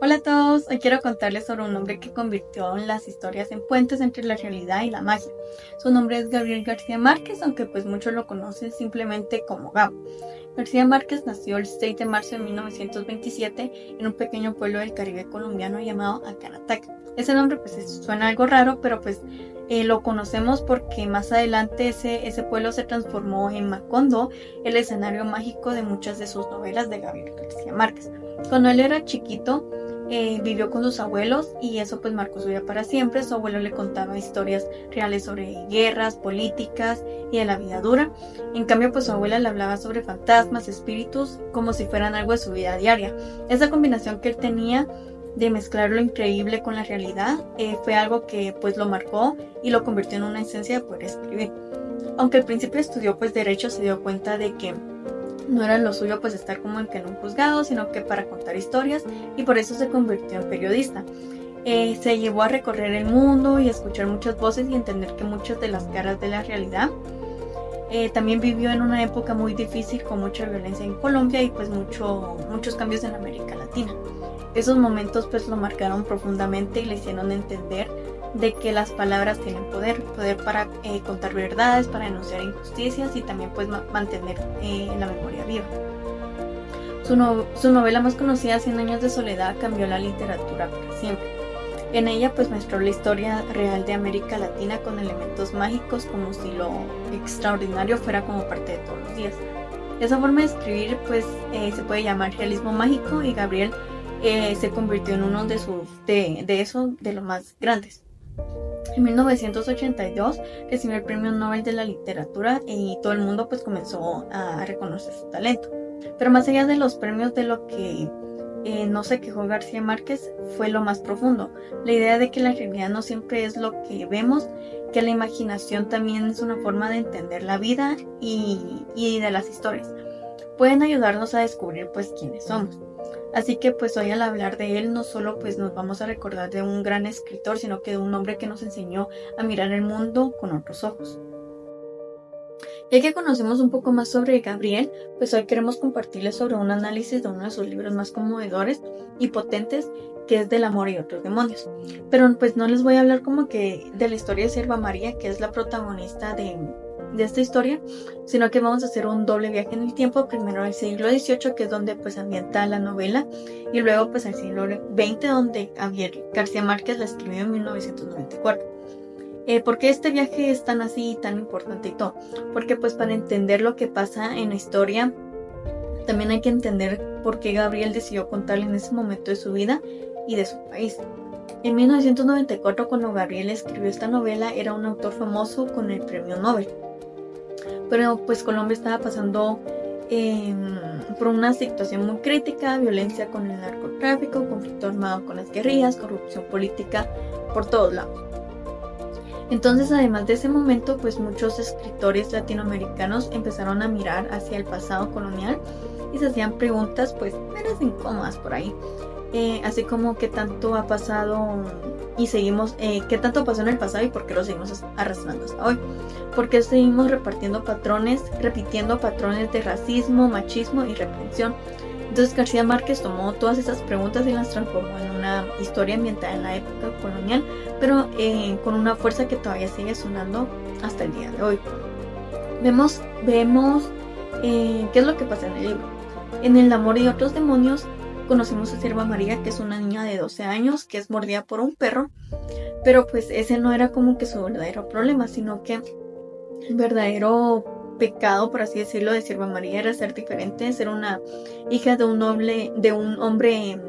Hola a todos, hoy quiero contarles sobre un hombre que convirtió las historias en puentes entre la realidad y la magia. Su nombre es Gabriel García Márquez, aunque pues muchos lo conocen simplemente como Gabo. García Márquez nació el 6 de marzo de 1927 en un pequeño pueblo del Caribe colombiano llamado Acanatac. Ese nombre pues suena algo raro, pero pues lo conocemos porque más adelante ese pueblo se transformó en Macondo, el escenario mágico de muchas de sus novelas de Gabriel García Márquez. Cuando él era chiquito, vivió con sus abuelos y eso pues marcó su vida para siempre. Su abuelo le contaba historias reales sobre guerras, políticas y de la vida dura. En cambio pues su abuela le hablaba sobre fantasmas, espíritus, como si fueran algo de su vida diaria. Esa combinación que él tenía de mezclar lo increíble con la realidad fue algo que pues lo marcó y lo convirtió en una esencia de poder escribir. Aunque al principio estudió pues derecho, se dio cuenta de que no era lo suyo pues estar como en un juzgado, sino que para contar historias, y por eso se convirtió en periodista. Se llevó a recorrer el mundo y a escuchar muchas voces y entender que muchas de las caras de la realidad. También vivió en una época muy difícil con mucha violencia en Colombia y pues muchos cambios en América Latina. Esos momentos pues lo marcaron profundamente y le hicieron entender de que las palabras tienen poder para contar verdades, para denunciar injusticias y también pues mantener la memoria viva. Su novela más conocida, 100 años de soledad, cambió la literatura para siempre. En ella pues mostró la historia real de América Latina con elementos mágicos, como si lo extraordinario fuera como parte de todos los días. Esa forma de escribir pues se puede llamar realismo mágico, y Gabriel se convirtió en uno de los más grandes. En 1982 recibió el Premio Nobel de la Literatura y todo el mundo pues comenzó a reconocer su talento. Pero más allá de los premios, de lo que no se quejó García Márquez fue lo más profundo: la idea de que la realidad no siempre es lo que vemos, que la imaginación también es una forma de entender la vida y de las historias. Pueden ayudarnos a descubrir pues quiénes somos. Así que pues hoy, al hablar de él, no solo pues nos vamos a recordar de un gran escritor, sino que de un hombre que nos enseñó a mirar el mundo con otros ojos. Ya que conocemos un poco más sobre Gabriel, pues hoy queremos compartirles sobre un análisis de uno de sus libros más conmovedores y potentes, que es Del amor y otros demonios. Pero pues no les voy a hablar como que de la historia de Sierva María, que es la protagonista de esta historia, sino que vamos a hacer un doble viaje en el tiempo, primero al siglo XVIII, que es donde pues ambienta la novela, y luego pues al siglo XX, donde Gabriel García Márquez la escribió en 1994. ¿Por qué este viaje es tan así, tan importante y todo? Porque pues para entender lo que pasa en la historia, también hay que entender por qué Gabriel decidió contarle en ese momento de su vida y de su país. En 1994, cuando Gabriel escribió esta novela, era un autor famoso con el premio Nobel. Pero pues Colombia estaba pasando por una situación muy crítica: violencia con el narcotráfico, conflicto armado con las guerrillas, corrupción política por todos lados. Entonces, además de ese momento, pues muchos escritores latinoamericanos empezaron a mirar hacia el pasado colonial y se hacían preguntas pues menos incómodas por ahí. Así como qué tanto ha pasado y seguimos, qué tanto pasó en el pasado y por qué lo seguimos arrastrando hasta hoy. ¿Por qué seguimos repitiendo patrones de racismo, machismo y represión? Entonces García Márquez tomó todas esas preguntas y las transformó en una historia ambientada en la época colonial, pero con una fuerza que todavía sigue sonando hasta el día de hoy. Vemos qué es lo que pasa en el libro. En El amor y otros demonios conocemos a Sierva María, que es una niña de 12 años que es mordida por un perro, pero pues ese no era como que su verdadero problema, sino que el verdadero pecado, por así decirlo, de Sierva María era ser diferente, ser una hija de un hombre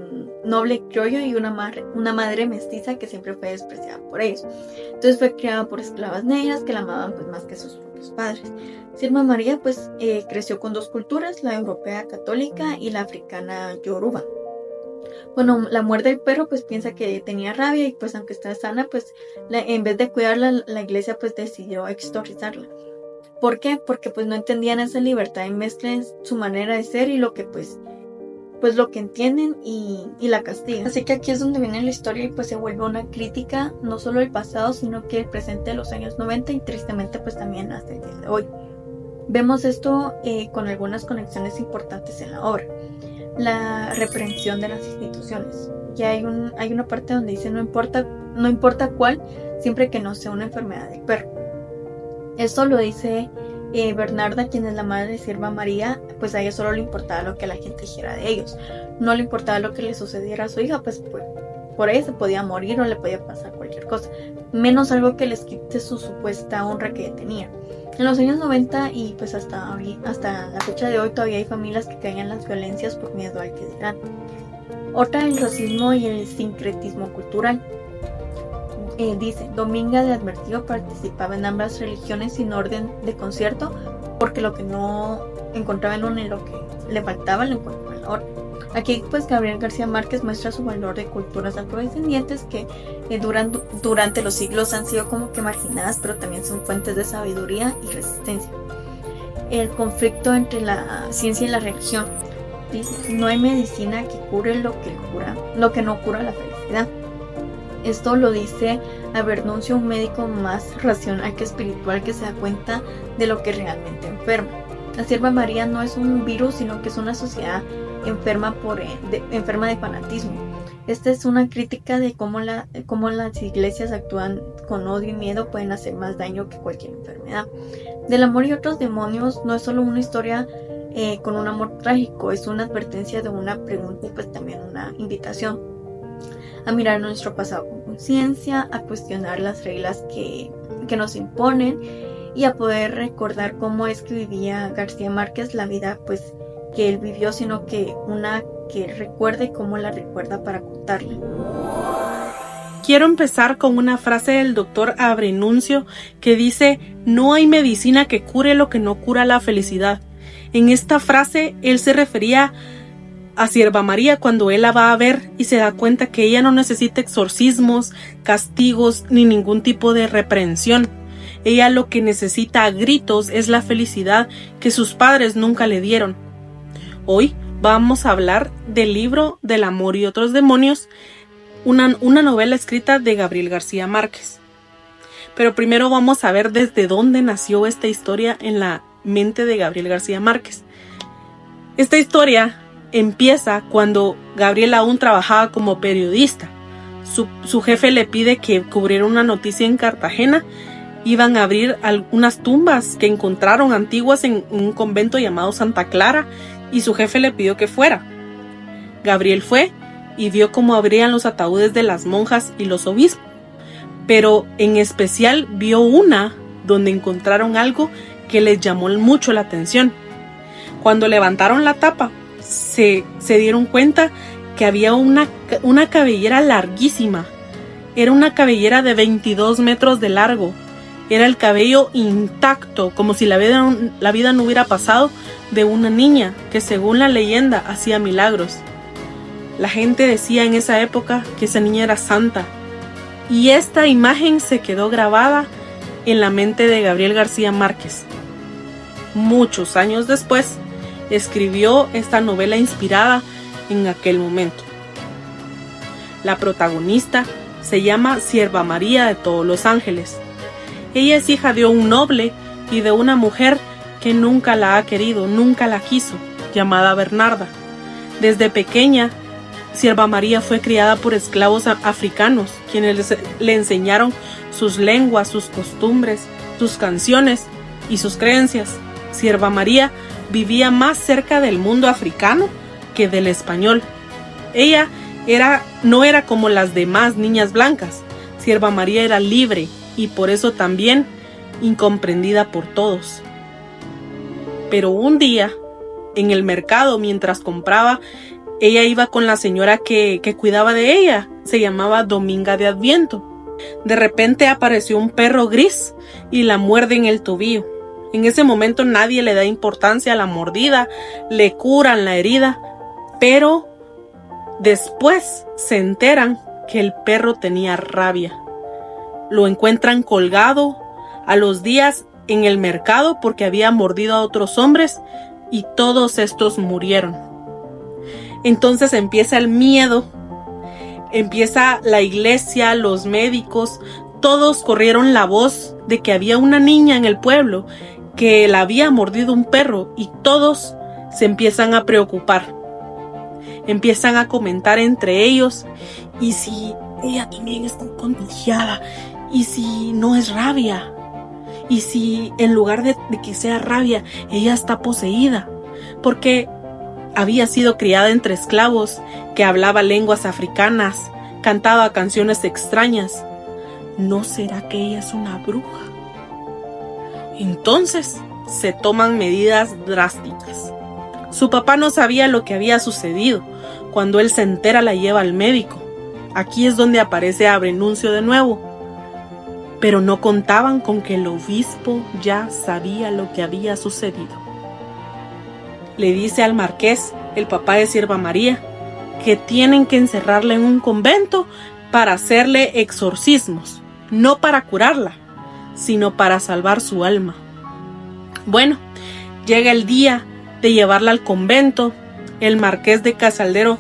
noble criollo y una madre mestiza que siempre fue despreciada por ellos. Entonces fue criada por esclavas negras que la amaban pues más que sus propios padres. Sierva María pues creció con dos culturas, la europea católica y la africana yoruba. Bueno, la muerde el perro pues piensa que tenía rabia y pues aunque está sana, pues en vez de cuidarla, la iglesia pues decidió exorcizarla. ¿Por qué? Porque pues no entendían esa libertad y mezclan su manera de ser y lo que pues lo que entienden y la castigan. Así que aquí es donde viene la historia y pues se vuelve una crítica no solo del pasado, sino que el presente de los años 90 y tristemente pues también hasta el día de hoy. Vemos esto con algunas conexiones importantes en la obra. la reprensión de las instituciones. Ya hay una parte donde dice no importa cuál, siempre que no sea una enfermedad del perro. Esto lo dice Bernarda, quien es la madre de Sierva María. Pues a ella solo le importaba lo que la gente dijera de ellos, no le importaba lo que le sucediera a su hija, pues por ella se podía morir o le podía pasar cualquier cosa, menos algo que les quite su supuesta honra que tenía. En los años 90 y pues hasta la fecha de hoy todavía hay familias que caen en las violencias por miedo al que dirán. Otra, el racismo y el sincretismo cultural. Dice, Dominga de Advertido participaba en ambas religiones sin orden de concierto, porque lo que no encontraba en una y lo que le faltaba lo encontraba en la otra. Aquí pues Gabriel García Márquez muestra su valor de culturas afrodescendientes que durante los siglos han sido como que marginadas, pero también son fuentes de sabiduría y resistencia. El conflicto entre la ciencia y la religión. Dice, no hay medicina que cure lo que no cura la felicidad. Esto lo dice Abernuncio, un médico más racional que espiritual, que se da cuenta de lo que realmente enferma. La Sierva María no es un virus, sino que es una sociedad enferma de fanatismo. Esta es una crítica de cómo las iglesias actúan con odio y miedo, pueden hacer más daño que cualquier enfermedad. Del amor y otros demonios no es solo una historia con un amor trágico, es una advertencia de una pregunta y pues también una invitación a mirar nuestro pasado con conciencia, a cuestionar las reglas que nos imponen y a poder recordar cómo es que vivía García Márquez la vida pues que él vivió, sino que una que recuerde cómo la recuerda para contarla. Quiero empezar con una frase del doctor Abernuncio que dice: no hay medicina que cure lo que no cura la felicidad. En esta frase él se refería a Sierva María cuando él la va a ver y se da cuenta que ella no necesita exorcismos, castigos ni ningún tipo de reprensión. Ella lo que necesita a gritos es la felicidad que sus padres nunca le dieron. Hoy vamos a hablar del libro del amor y otros demonios, una novela escrita de Gabriel García Márquez. Pero primero vamos a ver desde dónde nació esta historia en la mente de Gabriel García Márquez. Esta historia empieza cuando Gabriel aún trabajaba como periodista. Su jefe le pide que cubriera una noticia en Cartagena. Iban a abrir algunas tumbas que encontraron antiguas en un convento llamado Santa Clara, y su jefe le pidió que fuera. Gabriel fue y vio cómo abrían los ataúdes de las monjas y los obispos, pero en especial vio una donde encontraron algo que les llamó mucho la atención. Cuando levantaron la tapa, se dieron cuenta que había una cabellera larguísima. Era una cabellera de 22 metros de largo. Era el cabello intacto, como si la vida no hubiera pasado, de una niña que según la leyenda hacía milagros. La gente decía en esa época que esa niña era santa. Y esta imagen se quedó grabada en la mente de Gabriel García Márquez. Muchos años después, escribió esta novela inspirada en aquel momento. La protagonista se llama Sierva María de todos los ángeles. Ella es hija de un noble y de una mujer que nunca la ha querido, nunca la quiso, llamada Bernarda. Desde pequeña, Sierva María fue criada por esclavos africanos, quienes le enseñaron sus lenguas, sus costumbres, sus canciones y sus creencias. Sierva María vivía más cerca del mundo africano que del español. Ella no era como las demás niñas blancas. Sierva María era libre y por eso también incomprendida por todos. Pero un día, en el mercado, mientras compraba, ella iba con la señora que cuidaba de ella. Se llamaba Dominga de Adviento. De repente apareció un perro gris y la muerde en el tobillo. En ese momento nadie le da importancia a la mordida, le curan la herida, pero después se enteran que el perro tenía rabia. Lo encuentran colgado a los días en el mercado porque había mordido a otros hombres y todos estos murieron. Entonces empieza el miedo, empieza la iglesia, los médicos, todos corrieron la voz de que había una niña en el pueblo que la había mordido un perro y todos se empiezan a preocupar. Empiezan a comentar entre ellos, ¿y si ella también está contagiada? ¿Y si no es rabia? ¿Y si en lugar de que sea rabia, ella está poseída? Porque había sido criada entre esclavos, que hablaba lenguas africanas, cantaba canciones extrañas. ¿No será que ella es una bruja? Entonces se toman medidas drásticas. Su papá no sabía lo que había sucedido. Cuando él se entera, la lleva al médico. Aquí es donde aparece Abrenuncio de nuevo. Pero no contaban con que el obispo ya sabía lo que había sucedido. Le dice al marqués, el papá de Sierva María, que tienen que encerrarla en un convento para hacerle exorcismos, no para curarla, sino para salvar su alma. Bueno, llega el día de llevarla al convento. El marqués de Casaldero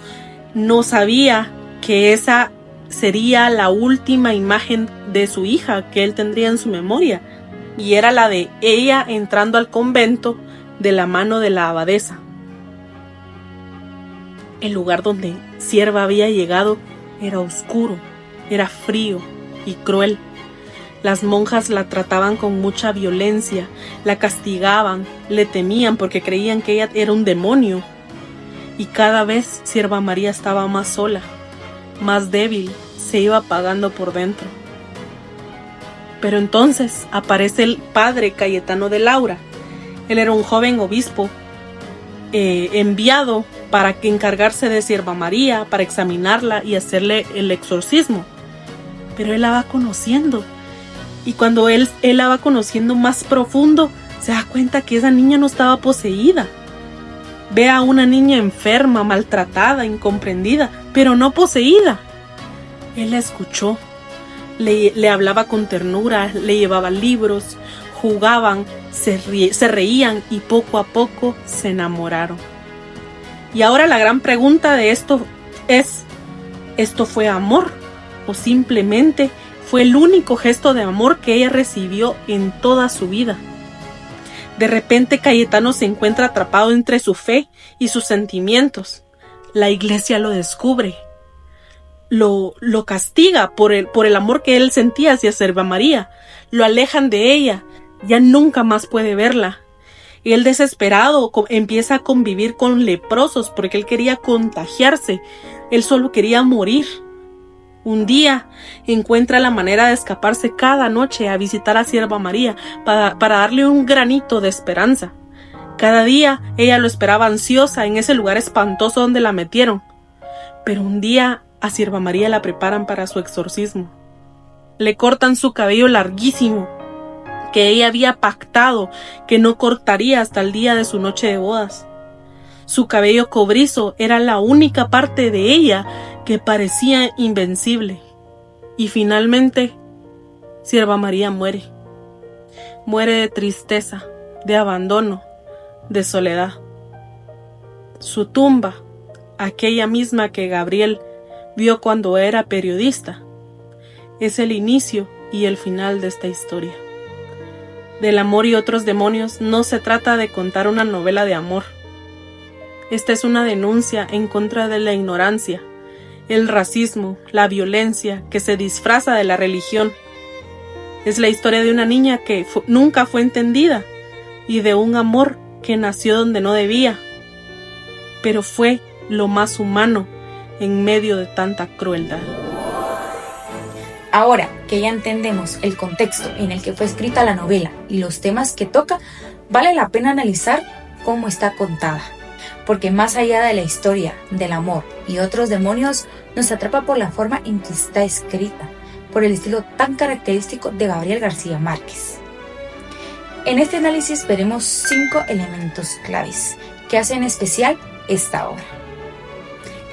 no sabía que esa sería la última imagen de su hija que él tendría en su memoria, y era la de ella entrando al convento de la mano de la abadesa. El lugar donde Sierva había llegado era oscuro, era frío y cruel. Las monjas la trataban con mucha violencia, la castigaban, le temían porque creían que ella era un demonio. Y cada vez Sierva María estaba más sola, más débil, se iba apagando por dentro. Pero entonces aparece el padre Cayetano de Laura. Él era un joven obispo enviado para que encargarse de Sierva María, para examinarla y hacerle el exorcismo. Pero él la va conociendo. Y cuando él la va conociendo más profundo, se da cuenta que esa niña no estaba poseída. Ve a una niña enferma, maltratada, incomprendida, pero no poseída. Él la escuchó, le hablaba con ternura, le llevaba libros, jugaban, se reían y poco a poco se enamoraron. Y ahora la gran pregunta de esto es, ¿esto fue amor? ¿O simplemente fue el único gesto de amor que ella recibió en toda su vida? De repente Cayetano se encuentra atrapado entre su fe y sus sentimientos. La iglesia lo descubre. Lo castiga por el amor que él sentía hacia Sierva María. Lo alejan de ella. Ya nunca más puede verla. Y él, desesperado, empieza a convivir con leprosos porque él quería contagiarse. Él solo quería morir. Un día encuentra la manera de escaparse cada noche a visitar a Sierva María para darle un granito de esperanza. Cada día ella lo esperaba ansiosa en ese lugar espantoso donde la metieron. Pero un día a Sierva María la preparan para su exorcismo. Le cortan su cabello larguísimo, que ella había pactado que no cortaría hasta el día de su noche de bodas. Su cabello cobrizo era la única parte de ella que parecía invencible. Y finalmente, Sierva María muere. Muere de tristeza, de abandono, de soledad. Su tumba, aquella misma que Gabriel vio cuando era periodista, es el inicio y el final de esta historia. Del amor y otros demonios no se trata de contar una novela de amor. Esta es una denuncia en contra de la ignorancia, el racismo, la violencia que se disfraza de la religión. Es la historia de una niña que nunca fue entendida y de un amor que nació donde no debía, pero fue lo más humano en medio de tanta crueldad. Ahora que ya entendemos el contexto en el que fue escrita la novela y los temas que toca, vale la pena analizar cómo está contada, porque más allá de la historia del amor y otros demonios, nos atrapa por la forma en que está escrita, por el estilo tan característico de Gabriel García Márquez. En este análisis veremos 5 elementos claves que hacen especial esta obra.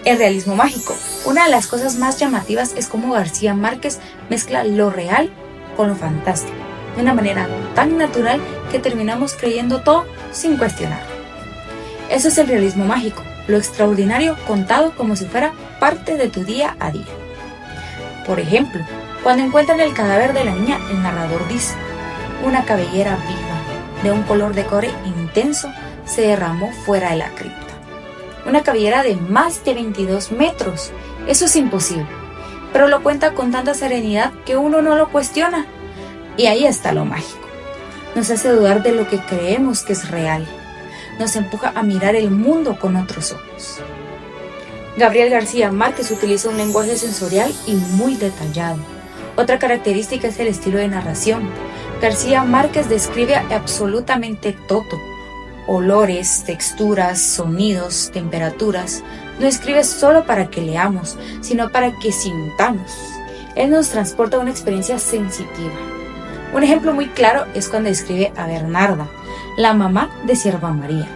El realismo mágico. Una de las cosas más llamativas es cómo García Márquez mezcla lo real con lo fantástico, de una manera tan natural que terminamos creyendo todo sin cuestionar. Eso es el realismo mágico, lo extraordinario contado como si fuera parte de tu día a día. Por ejemplo, cuando encuentran el cadáver de la niña, el narrador dice: una cabellera viva, de un color de cobre intenso, se derramó fuera de la cripta. una cabellera de más de 22 metros. Eso es imposible, pero lo cuenta con tanta serenidad que uno no lo cuestiona. Y ahí está lo mágico. Nos hace dudar de lo que creemos que es real. Nos empuja a mirar el mundo con otros ojos. Gabriel García Márquez utiliza un lenguaje sensorial y muy detallado. Otra característica es el estilo de narración. García Márquez describe absolutamente todo: olores, texturas, sonidos, temperaturas. No escribe solo para que leamos, sino para que sintamos. Él nos transporta a una experiencia sensitiva. Un ejemplo muy claro es cuando describe a Bernarda, la mamá de Sierva María.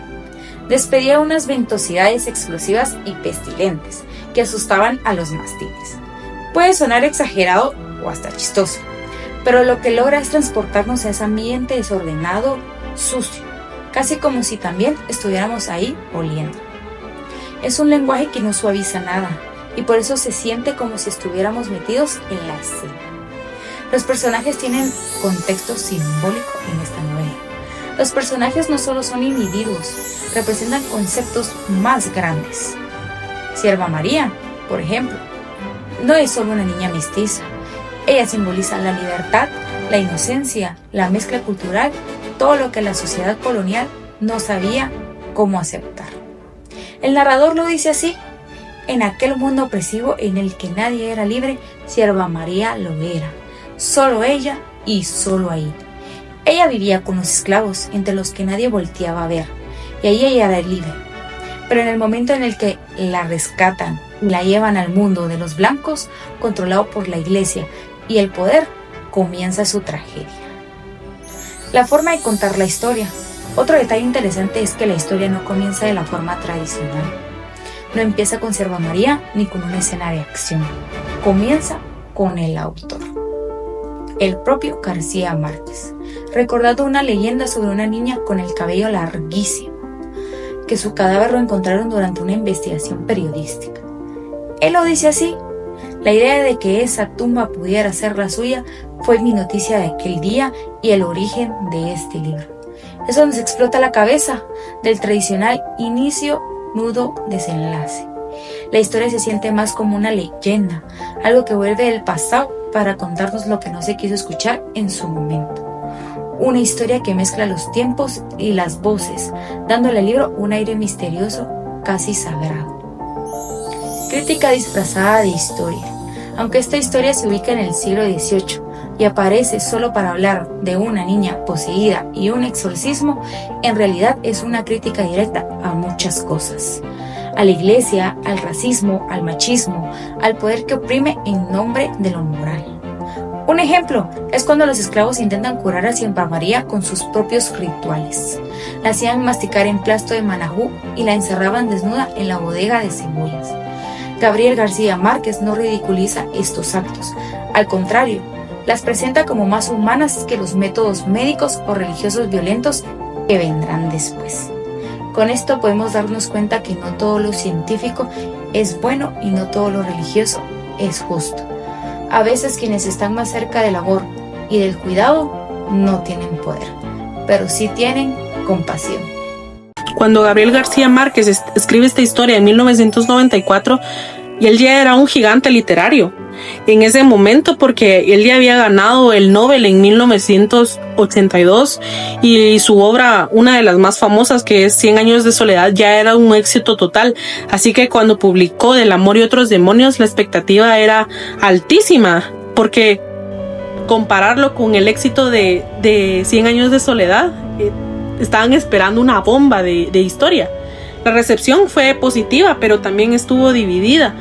Despedía unas ventosidades explosivas y pestilentes que asustaban a los mastines. Puede sonar exagerado o hasta chistoso, pero lo que logra es transportarnos a ese ambiente desordenado, sucio, casi como si también estuviéramos ahí oliendo. Es un lenguaje que no suaviza nada y por eso se siente como si estuviéramos metidos en la escena. Los personajes tienen contexto simbólico en esta novela. Los personajes no solo son individuos, representan conceptos más grandes. Sierva María, por ejemplo, no es solo una niña mestiza. Ella simboliza la libertad, la inocencia, la mezcla cultural, todo lo que la sociedad colonial no sabía cómo aceptar. El narrador lo dice así: en aquel mundo opresivo en el que nadie era libre, Sierva María lo era. Solo ella y solo ahí. Ella vivía con los esclavos, entre los que nadie volteaba a ver, y ahí ella era libre. Pero en el momento en el que la rescatan y la llevan al mundo de los blancos, controlado por la iglesia y el poder, comienza su tragedia. La forma de contar la historia. Otro detalle interesante es que la historia no comienza de la forma tradicional. No empieza con Sierva María ni con una escena de acción. Comienza con el autor, el propio García Márquez, recordando una leyenda sobre una niña con el cabello larguísimo, que su cadáver lo encontraron durante una investigación periodística. Él lo dice así: la idea de que esa tumba pudiera ser la suya fue mi noticia de aquel día y el origen de este libro. Eso nos explota la cabeza del tradicional inicio, nudo, desenlace. La historia se siente más como una leyenda, algo que vuelve del pasado para contarnos lo que no se quiso escuchar en su momento. Una historia que mezcla los tiempos y las voces, dándole al libro un aire misterioso, casi sagrado. Crítica disfrazada de historia. Aunque esta historia se ubica en el siglo XVIII y aparece solo para hablar de una niña poseída y un exorcismo, en realidad es una crítica directa a muchas cosas: a la iglesia, al racismo, al machismo, al poder que oprime en nombre de lo moral. Un ejemplo es cuando los esclavos intentan curar a Sierva María con sus propios rituales. La hacían masticar emplasto de manajú y la encerraban desnuda en la bodega de cebollas. Gabriel García Márquez no ridiculiza estos actos, al contrario, las presenta como más humanas que los métodos médicos o religiosos violentos que vendrán después. Con esto podemos darnos cuenta que no todo lo científico es bueno y no todo lo religioso es justo. A veces quienes están más cerca del amor y del cuidado no tienen poder, pero sí tienen compasión. Cuando Gabriel García Márquez escribe esta historia en 1994, y él ya era un gigante literario en ese momento, porque él ya había ganado el Nobel en 1982 y su obra, una de las más famosas, que es 100 años de soledad, ya era un éxito total. Así que cuando publicó Del amor y otros demonios, la expectativa era altísima, porque compararlo con el éxito de 100 años de soledad, estaban esperando una bomba de historia. La recepción fue positiva, pero también estuvo dividida,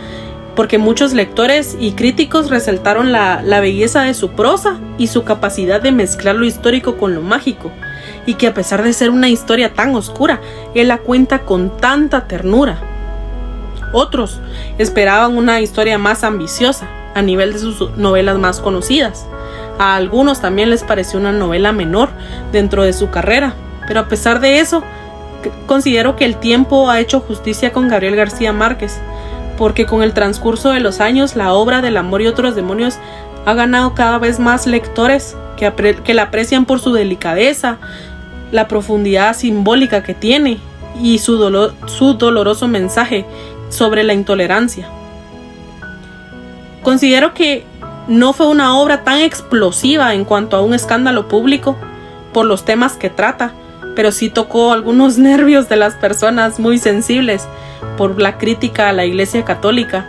porque muchos lectores y críticos resaltaron la belleza de su prosa y su capacidad de mezclar lo histórico con lo mágico, y que a pesar de ser una historia tan oscura, él la cuenta con tanta ternura. Otros esperaban una historia más ambiciosa, a nivel de sus novelas más conocidas. A algunos también les pareció una novela menor dentro de su carrera, pero a pesar de eso, considero que el tiempo ha hecho justicia con Gabriel García Márquez, porque con el transcurso de los años la obra Del amor y otros demonios ha ganado cada vez más lectores que la aprecian por su delicadeza, la profundidad simbólica que tiene y su doloroso mensaje sobre la intolerancia. Considero que no fue una obra tan explosiva en cuanto a un escándalo público por los temas que trata, pero sí tocó algunos nervios de las personas muy sensibles por la crítica a la Iglesia Católica,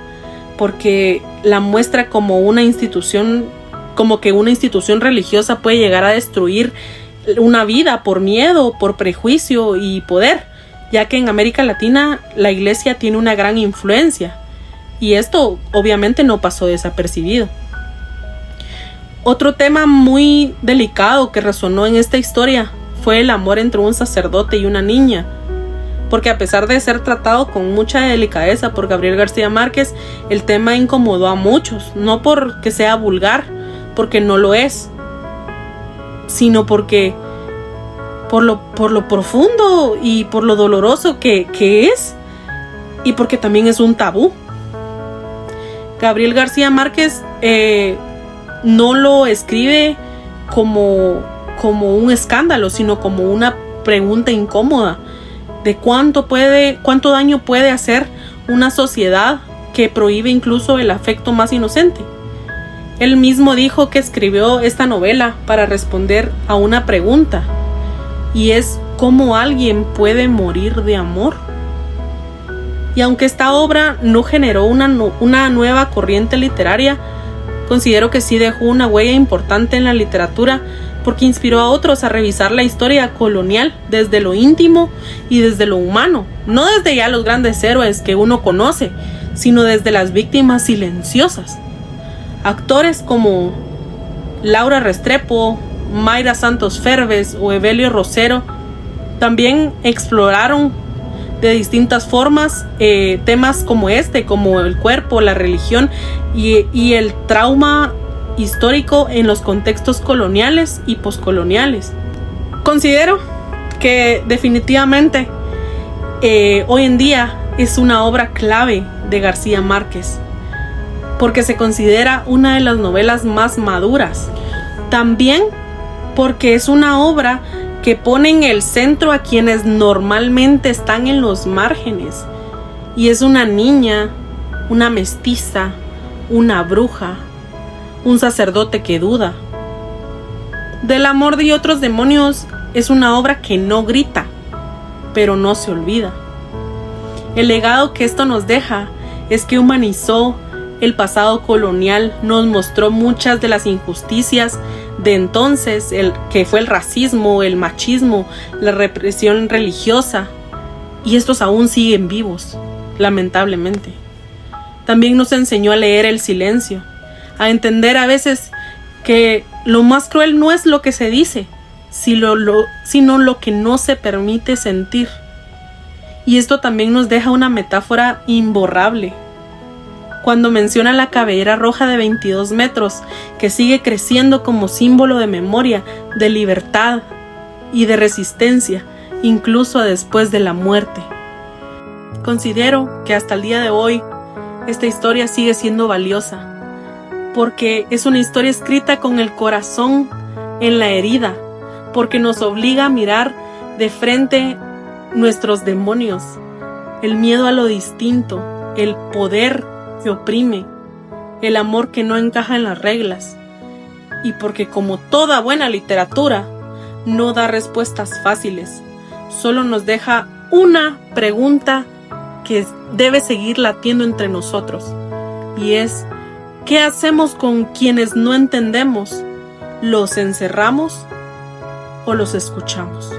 porque la muestra como una institución, como que una institución religiosa puede llegar a destruir una vida por miedo, por prejuicio y poder, ya que en América Latina la Iglesia tiene una gran influencia, y esto obviamente no pasó desapercibido. Otro tema muy delicado que resonó en esta historia fue el amor entre un sacerdote y una niña, porque a pesar de ser tratado con mucha delicadeza por Gabriel García Márquez, el tema incomodó a muchos, no porque sea vulgar, porque no lo es, sino porque por lo profundo y por lo doloroso que es, y porque también es un tabú. Gabriel García Márquez no lo escribe como un escándalo, sino como una pregunta incómoda de cuánto daño puede hacer una sociedad que prohíbe incluso el afecto más inocente. Él mismo dijo que escribió esta novela para responder a una pregunta, y es ¿cómo alguien puede morir de amor? Y aunque esta obra no generó una nueva corriente literaria, considero que sí dejó una huella importante en la literatura, porque inspiró a otros a revisar la historia colonial desde lo íntimo y desde lo humano, no desde ya los grandes héroes que uno conoce, sino desde las víctimas silenciosas. Actores como Laura Restrepo, Mayra Santos Ferbes o Evelio Rosero también exploraron de distintas formas temas como como el cuerpo, la religión y el trauma histórico en los contextos coloniales y poscoloniales. Considero que definitivamente hoy en día es una obra clave de García Márquez, porque se considera una de las novelas más maduras. También porque es una obra que pone en el centro a quienes normalmente están en los márgenes, y es una niña, una mestiza, una bruja, un sacerdote que duda. Del amor y otros demonios es una obra que no grita, pero no se olvida. El legado que esto nos deja es que humanizó el pasado colonial, nos mostró muchas de las injusticias de entonces, que fue el racismo, el machismo, la represión religiosa, y estos aún siguen vivos, lamentablemente. También nos enseñó a leer el silencio, a entender a veces que lo más cruel no es lo que se dice, sino lo que no se permite sentir. Y esto también nos deja una metáfora imborrable, cuando menciona la cabellera roja de 22 metros, que sigue creciendo como símbolo de memoria, de libertad y de resistencia, incluso después de la muerte. Considero que hasta el día de hoy, esta historia sigue siendo valiosa, porque es una historia escrita con el corazón en la herida, porque nos obliga a mirar de frente nuestros demonios, el miedo a lo distinto, el poder que oprime, el amor que no encaja en las reglas, y porque como toda buena literatura no da respuestas fáciles, solo nos deja una pregunta que debe seguir latiendo entre nosotros, y es: ¿qué hacemos con quienes no entendemos? ¿Los encerramos o los escuchamos?